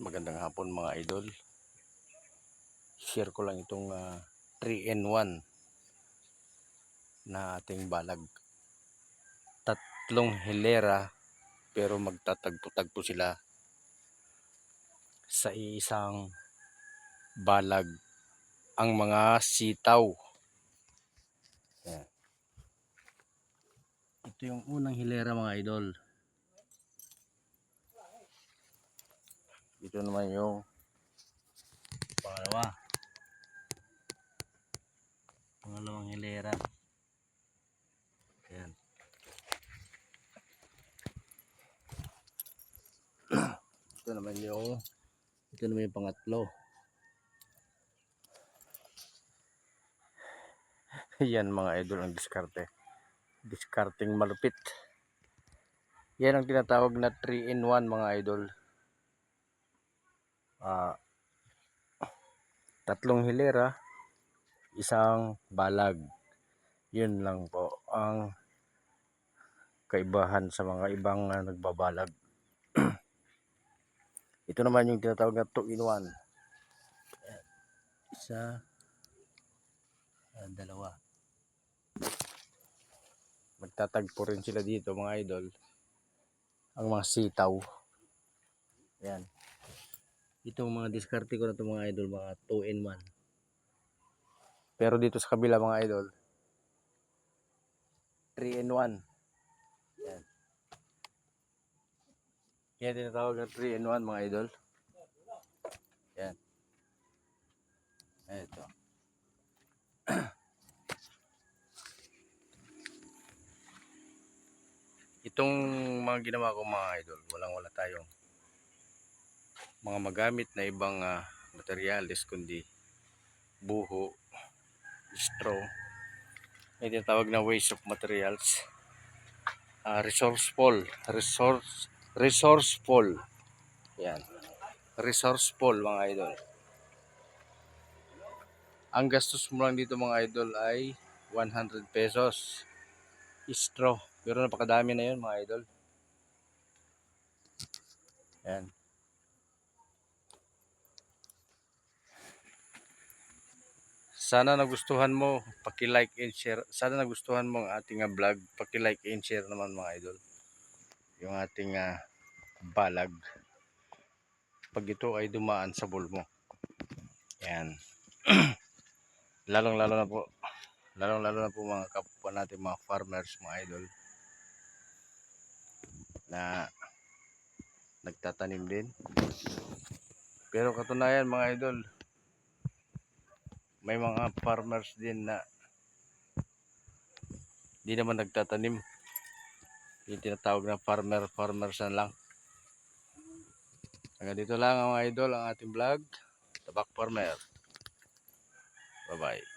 Magandang hapon mga idol. Share ko lang itong 3-in-1 na ating balag. Tatlong hilera pero magtatagpo-tagpo sila sa isang balag. Ang mga sitaw. Yan. Ito yung unang hilera mga idol. Ito naman yung pangalawang hilera. Ayan. Ito naman yung pangatlo. Yan mga idol ang diskarting malupit. Yan ang tinatawag na 3-in-1 mga idol. Tatlong hilera, isang balag. Yun lang po ang kaibahan sa mga ibang nagbabalag. Ito naman yung tinatawag na 2-in-1. Isa, dalawa. Magtatagpo rin sila dito mga idol. Ang mga sitaw. Yan. Itong mga diskarte ko na ito mga idol, mga 2-in-1. Pero dito sa kabila mga idol, 3-in-1. Yan. Yan tinatawag na 3-in-1 mga idol. Yan. Ito. Itong mga ginawa ko mga idol, wala tayong mga magamit na ibang materyales kundi buho, straw. May tinatawag na waste of materials. Resourceful. Yan. Resourceful mga idol. Ang gastos mo lang dito mga idol ay 100 pesos. Straw. Pero napakadami na yun mga idol. Yan. Sana nagustuhan mo, paki-like and share. Sana nagustuhan mo ang ating vlog, paki-like and share naman mga idol. Yung ating balag. Pag ito ay dumaan sa bowl mo. Yan. Lalong-lalo na po mga kapwa natin, mga farmers, mga idol na nagtatanim din. Pero katunayan mga idol, may mga farmers din na di naman nagtatanim. Yung tinatawag na farmers na lang. Hanggang dito lang mga idol ang ating vlog. Tabak Farmer. Bye bye.